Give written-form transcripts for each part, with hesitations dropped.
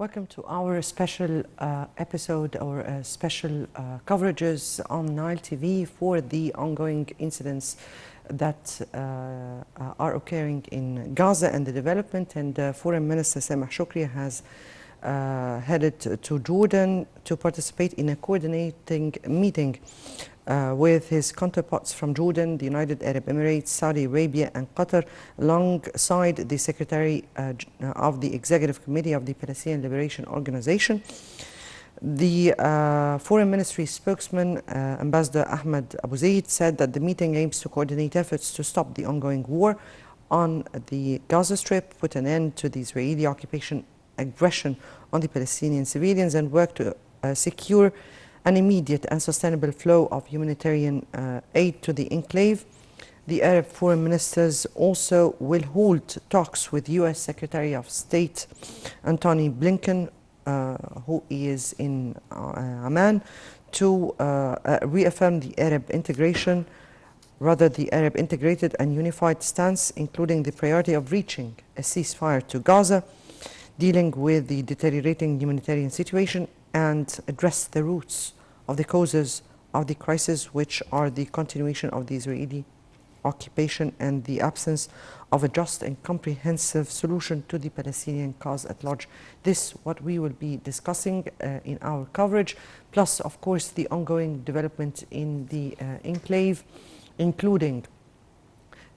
Welcome to our special episode or special coverages on Nile TV for the ongoing incidents that are occurring in Gaza and the development. And Foreign Minister Sameh Shoukry has headed to Jordan to participate in a coordinating meeting with his counterparts from Jordan, the United Arab Emirates, Saudi Arabia and Qatar, alongside the Secretary of the Executive Committee of the Palestinian Liberation Organization. The Foreign Ministry spokesman, Ambassador Ahmed Abu Zaid, said that the meeting aims to coordinate efforts to stop the ongoing war on the Gaza Strip, put an end to the Israeli occupation aggression on the Palestinian civilians, and work to secure an immediate and sustainable flow of humanitarian aid to the enclave. The Arab foreign ministers also will hold talks with U.S. Secretary of State Antony Blinken, who is in Amman, to reaffirm the Arab integration, rather the Arab integrated and unified stance, including the priority of reaching a ceasefire to Gaza, dealing with the deteriorating humanitarian situation, and address the roots of the causes of the crisis, which are the continuation of the Israeli occupation and the absence of a just and comprehensive solution to the Palestinian cause at large. This is what we will be discussing in our coverage, plus of course the ongoing development in the enclave, including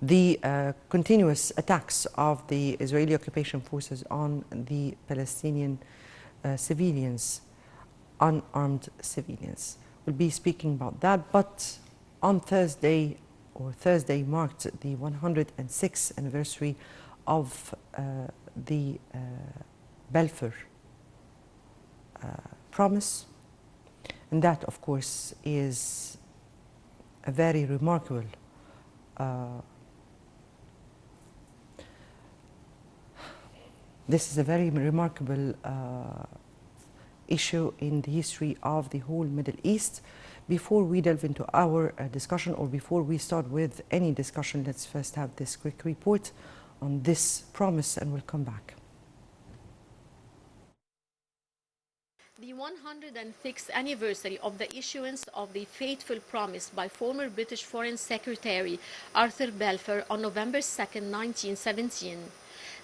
the continuous attacks of the Israeli occupation forces on the Palestinian civilians, unarmed civilians. We'll be speaking about that, but on Thursday marked the 106th anniversary of the Balfour Promise, and that of course is a very remarkable this is a very remarkable issue in the history of the whole Middle East. Before we delve into our discussion, or before we start with any discussion, let's first have this quick report on this promise, and we'll come back. The 106th anniversary of the issuance of the fateful promise by former British Foreign Secretary Arthur Balfour on November 2, 1917.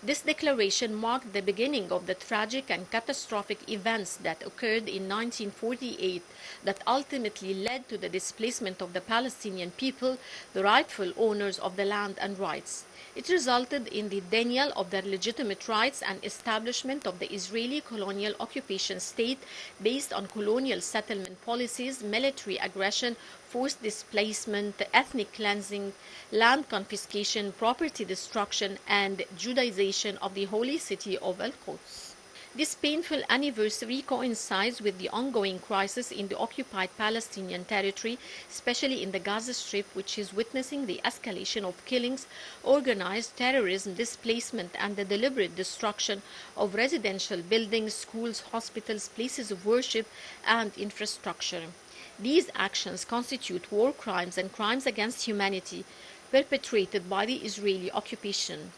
This declaration marked the beginning of the tragic and catastrophic events that occurred in 1948 that ultimately led to the displacement of the Palestinian people, the rightful owners of the land and rights. It resulted in the denial of their legitimate rights and establishment of the Israeli colonial occupation state based on colonial settlement policies, military aggression, forced displacement, ethnic cleansing, land confiscation, property destruction, and Judaization of the holy city of Al-Quds. This painful anniversary coincides with the ongoing crisis in the occupied Palestinian territory, especially in the Gaza Strip, which is witnessing the escalation of killings, organized terrorism, displacement, and the deliberate destruction of residential buildings, schools, hospitals, places of worship, and infrastructure. These actions constitute war crimes and crimes against humanity perpetrated by the Israeli occupation.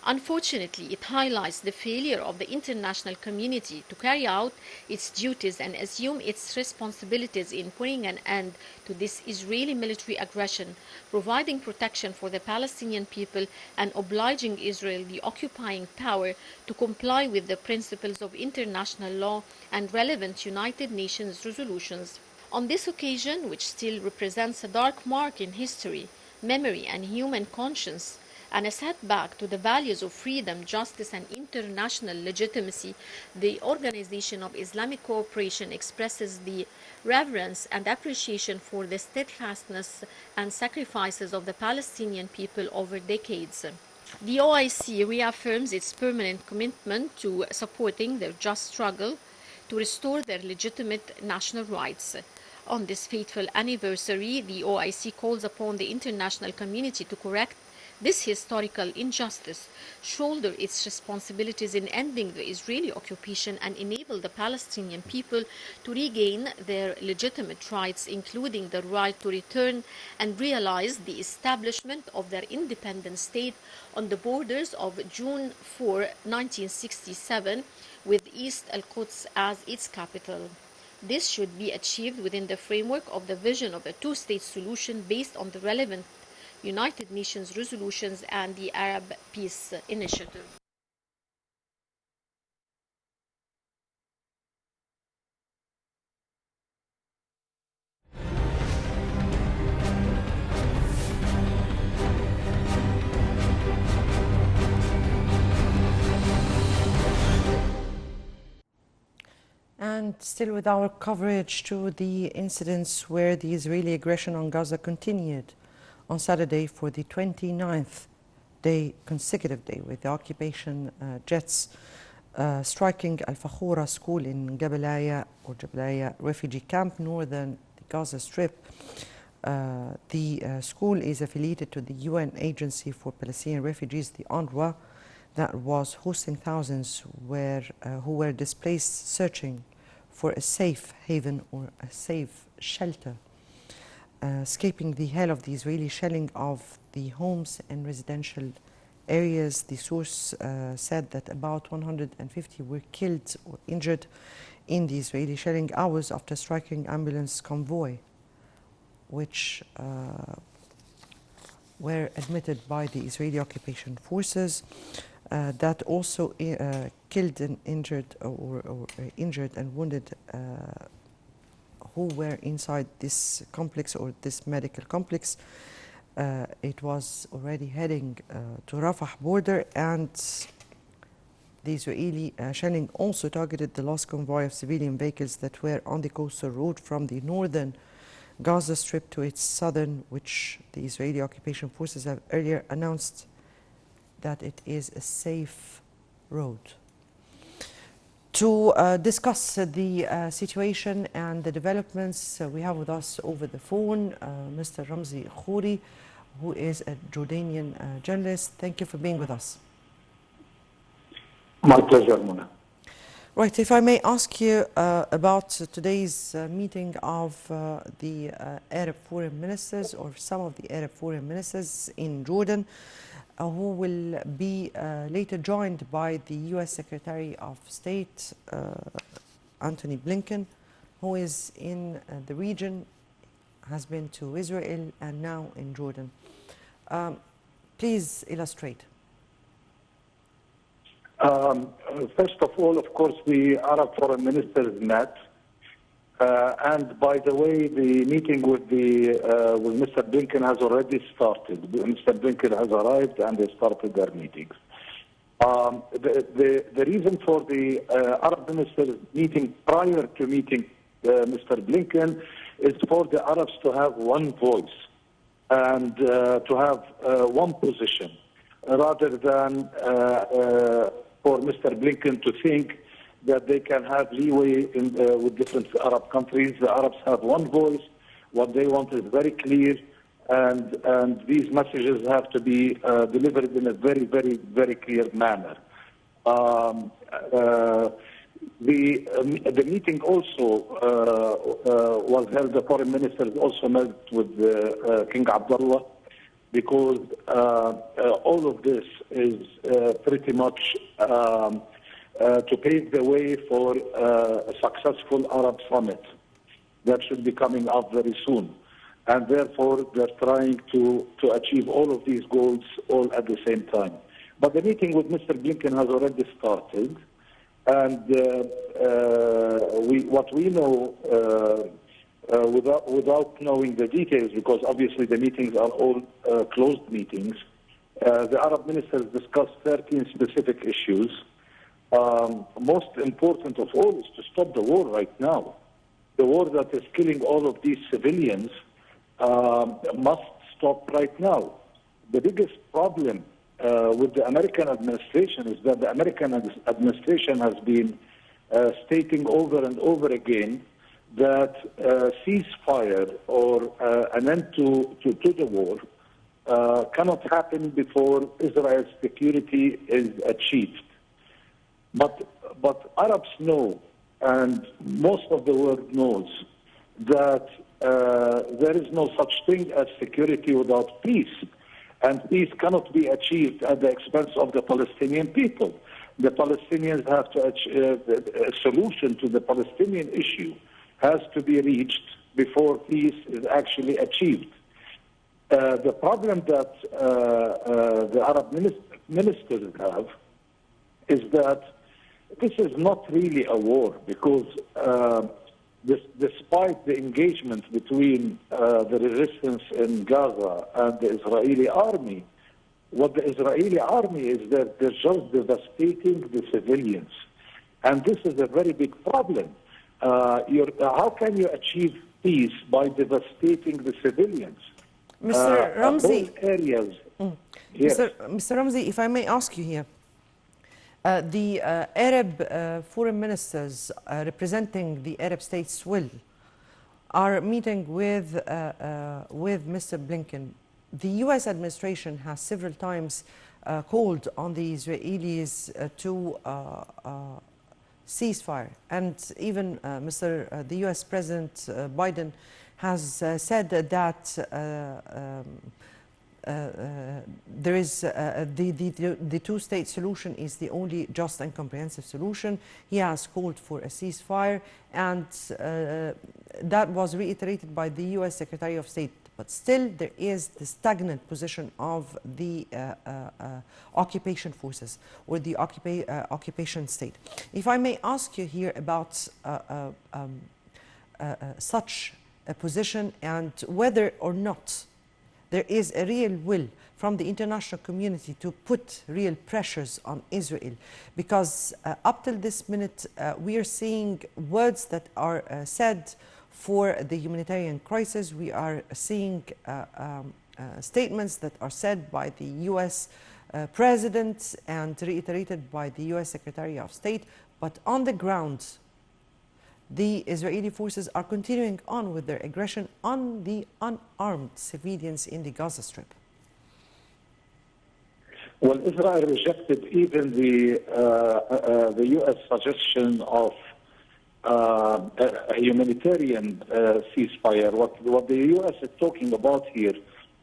Unfortunately, it highlights the failure of the international community to carry out its duties and assume its responsibilities in putting an end to this Israeli military aggression, providing protection for the Palestinian people, and obliging Israel, the occupying power, to comply with the principles of international law and relevant United Nations resolutions. On this occasion, which still represents a dark mark in history, memory, and human conscience, and a setback to the values of freedom, justice, and international legitimacy, the Organization of Islamic Cooperation expresses the reverence and appreciation for the steadfastness and sacrifices of the Palestinian people over decades. The OIC reaffirms its permanent commitment to supporting their just struggle to restore their legitimate national rights. On this fateful anniversary, the OIC calls upon the international community to correct this historical injustice, shoulder its responsibilities in ending the Israeli occupation, and enable the Palestinian people to regain their legitimate rights, including the right to return and realize the establishment of their independent state on the borders of June 4, 1967, with East Al-Quds as its capital. This should be achieved within the framework of the vision of a two-state solution based on the relevant United Nations resolutions and the Arab Peace Initiative. And still with our coverage to the incidents where the Israeli aggression on Gaza continued on Saturday for the 29th consecutive day, with the occupation jets striking Al-Fakhura school in Jabalaya refugee camp, northern the Gaza Strip. The school is affiliated to the UN Agency for Palestinian Refugees, the UNRWA, that was hosting thousands who were displaced, searching for a safe haven or a safe shelter, escaping the hell of the Israeli shelling of the homes and residential areas. The source said that about 150 were killed or injured in the Israeli shelling hours after striking ambulance convoy, which were admitted by the Israeli occupation forces. That also killed and injured or injured and wounded who were inside this complex or this medical complex. It was already heading to Rafah border, and the Israeli shelling also targeted the last convoy of civilian vehicles that were on the coastal road from the northern Gaza Strip to its southern, which the Israeli occupation forces have earlier announced that it is a safe road. To discuss the situation and the developments, we have with us over the phone Mr. Ramzy Khoury, who is a Jordanian journalist. Thank you for being with us. My pleasure, Mona. Right, if I may ask you about today's meeting of the Arab foreign ministers, or some of the Arab foreign ministers in Jordan, who will be later joined by the U.S. Secretary of State, Antony Blinken, who is in the region, has been to Israel and now in Jordan. Please illustrate. First of all, of course, the Arab foreign ministers met. And by the way, the meeting with Mr. Blinken has already started. Mr. Blinken has arrived and they started their meetings. The reason for the Arab ministers meeting prior to meeting Mr. Blinken is for the Arabs to have one voice and to have one position, rather than for Mr. Blinken to think that they can have leeway with different Arab countries. The Arabs have one voice. What they want is very clear, and these messages have to be delivered in a very, very, very clear manner. The meeting also was held. The foreign ministers also met with King Abdullah, because all of this is pretty much to pave the way for a successful Arab summit that should be coming up very soon. And therefore, they're trying to achieve all of these goals all at the same time. But the meeting with Mr. Blinken has already started. And what we know, without knowing the details, because obviously the meetings are all closed meetings, the Arab ministers discussed 13 specific issues. Most important of all is to stop the war right now. The war that is killing all of these civilians must stop right now. The biggest problem with the American administration is that the American administration has been stating over and over again that ceasefire or an end to the war cannot happen before Israel's security is achieved. But Arabs know, and most of the world knows, that there is no such thing as security without peace. And peace cannot be achieved at the expense of the Palestinian people. The Palestinians have to achieve a solution to the Palestinian issue has to be reached before peace is actually achieved. The problem that the Arab ministers have is that this is not really a war, because despite the engagement between the resistance in Gaza and the Israeli army, what the Israeli army is that they're just devastating the civilians. And this is a very big problem. How can you achieve peace by devastating the civilians? Mr. Ramzy, Those areas. Yes. Mr. Ramzy, if I may ask you here, the Arab foreign ministers representing the Arab states are meeting with Mr. Blinken. The U.S. administration has several times called on the Israelis to ceasefire, and even the U.S. President Biden has said that there is the two-state solution is the only just and comprehensive solution. He has called for a ceasefire, and that was reiterated by the U.S. Secretary of State. But still, there is the stagnant position of the occupation forces or the occupation state. If I may ask you here about such a position, and whether or not there is a real will from the international community to put real pressures on Israel, because up till this minute we are seeing words that are said for the humanitarian crisis. We are seeing statements that are said by the U.S. President and reiterated by the U.S. Secretary of State, but on the ground, the Israeli forces are continuing on with their aggression on the unarmed civilians in the Gaza Strip. Well, Israel rejected even the U.S. suggestion of a humanitarian ceasefire. What the U.S. is talking about here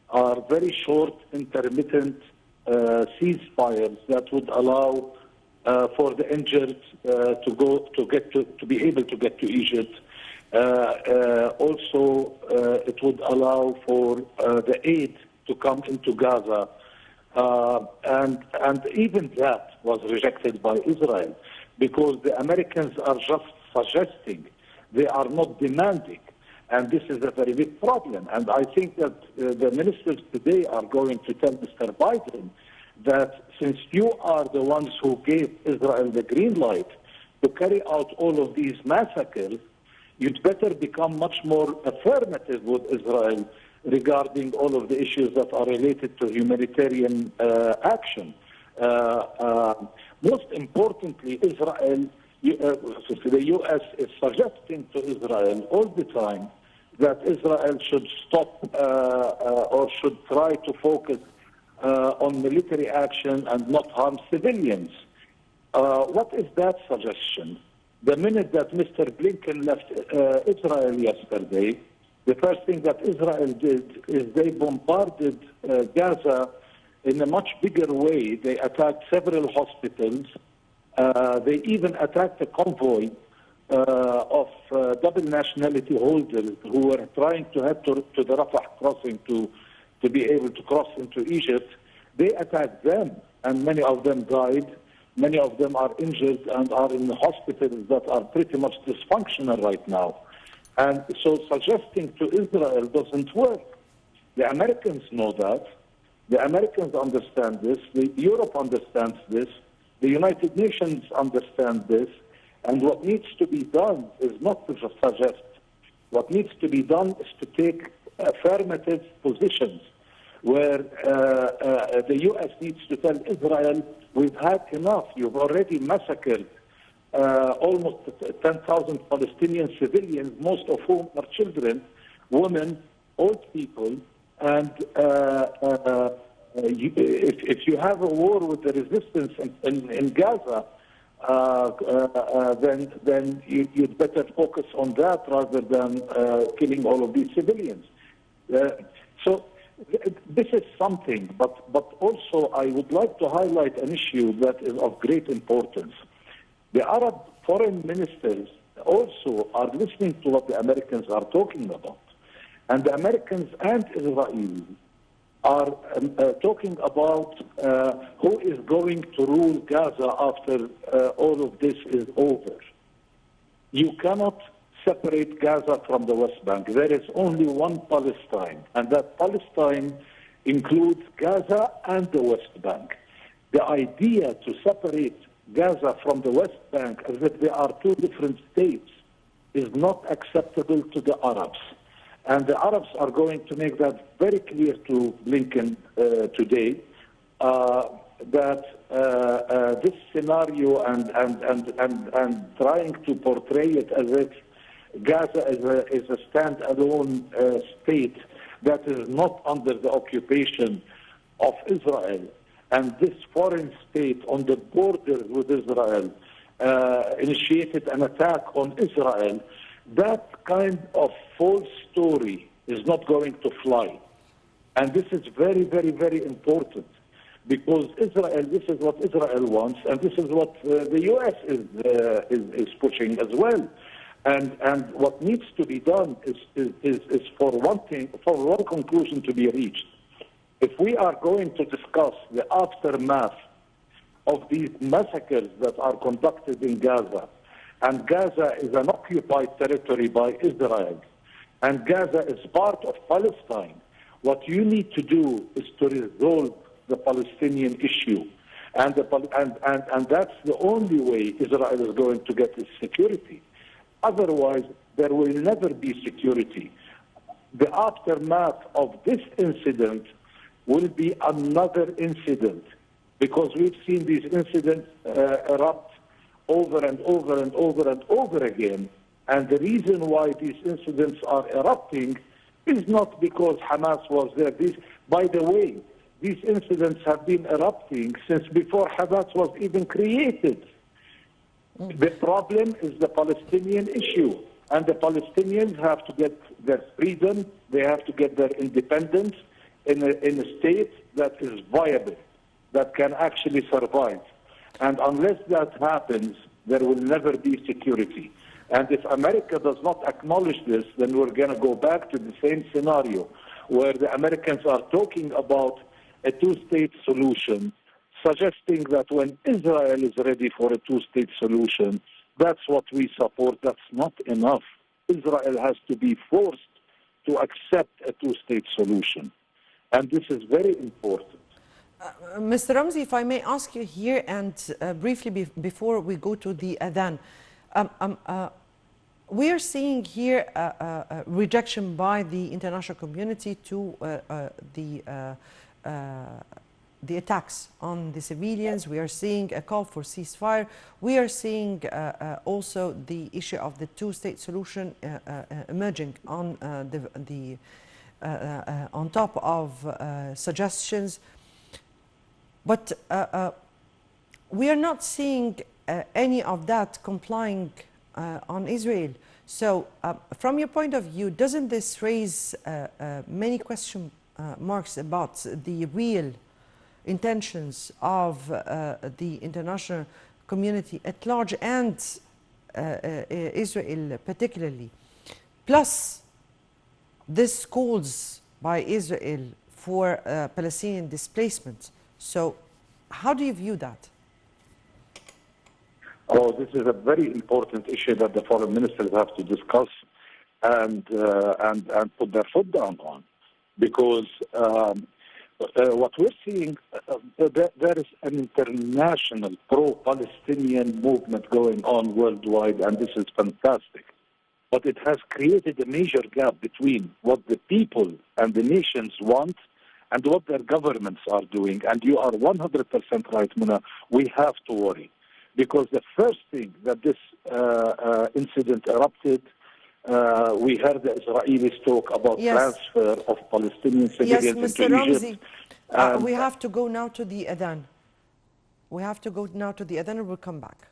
are very short, intermittent ceasefires that would allow for the injured to be able to get to Egypt. Also, it would allow for the aid to come into Gaza, and even that was rejected by Israel, because the Americans are just suggesting, they are not demanding, and this is a very big problem. And I think that the ministers today are going to tell Mr. Biden that since you are the ones who gave Israel the green light to carry out all of these massacres, you'd better become much more affirmative with Israel regarding all of the issues that are related to humanitarian action. Most importantly, Israel, the U.S. is suggesting to Israel all the time that Israel should stop or should try to focus on military action and not harm civilians. What is that suggestion? The minute that Mr. Blinken left Israel yesterday, the first thing that Israel did is they bombarded Gaza in a much bigger way. They attacked several hospitals. They even attacked a convoy of double nationality holders who were trying to head to the Rafah crossing to be able to cross into Egypt. They attacked them, and many of them died. Many of them are injured and are in hospitals that are pretty much dysfunctional right now. And so suggesting to Israel doesn't work. The Americans know that. The Americans understand this. Europe understands this. The United Nations understand this. And what needs to be done is not to just suggest. What needs to be done is to take affirmative positions where the U.S. needs to tell Israel, we've had enough. You've already massacred almost 10,000 Palestinian civilians, most of whom are children, women, old people. And if you have a war with the resistance in Gaza, then you'd better focus on that rather than killing all of these civilians. So this is something, but also I would like to highlight an issue that is of great importance. The Arab foreign ministers also are listening to what the Americans are talking about. And the Americans and Israel are talking about who is going to rule Gaza after all of this is over. You cannot separate Gaza from the West Bank. There is only one Palestine, and that Palestine includes Gaza and the West Bank. The idea to separate Gaza from the West Bank as if they are two different states is not acceptable to the Arabs. And the Arabs are going to make that very clear to Blinken today, that this scenario and trying to portray it as if Gaza is a standalone state that is not under the occupation of Israel, and this foreign state on the border with Israel initiated an attack on Israel, that kind of false story is not going to fly. And this is very, very, very important, because Israel, this is what Israel wants, and this is what the U.S. is pushing as well. And what needs to be done is for one conclusion to be reached. If we are going to discuss the aftermath of these massacres that are conducted in Gaza, and Gaza is an occupied territory by Israel, and Gaza is part of Palestine, what you need to do is to resolve the Palestinian issue. And that's the only way Israel is going to get its security. Otherwise, there will never be security. The aftermath of this incident will be another incident, because we've seen these incidents erupt over and over and over and over again. And the reason why these incidents are erupting is not because Hamas was there. By the way, these incidents have been erupting since before Hamas was even created. The problem is the Palestinian issue, and the Palestinians have to get their freedom, they have to get their independence in a state that is viable, that can actually survive. And unless that happens, there will never be security. And if America does not acknowledge this, then we're going to go back to the same scenario where the Americans are talking about a two-state solution, suggesting that when Israel is ready for a two-state solution, that's what we support. That's not enough. Israel has to be forced to accept a two-state solution. And this is very important. Mr. Ramzy, if I may ask you here, and briefly before we go to the Adhan, we are seeing here a rejection by the international community to the attacks on the civilians. We are seeing a call for ceasefire. We are seeing also the issue of the two-state solution emerging on on top of suggestions. But we are not seeing any of that complying on Israel. So from your point of view, doesn't this raise many question marks about the real intentions of the international community at large, and Israel particularly? Plus, this calls by Israel for Palestinian displacement. So how do you view that? Oh, this is a very important issue that the foreign ministers have to discuss and put their foot down on, because what we're seeing, there is an international pro-Palestinian movement going on worldwide, and this is fantastic. But it has created a major gap between what the people and the nations want and what their governments are doing. And you are 100% right, Muna. We have to worry. Because the first thing that this incident erupted, we heard the Israelis talk about transfer of Palestinian civilians into Egypt. We have to go now to the Adhan. We have to go now to the Adhan, and we'll come back.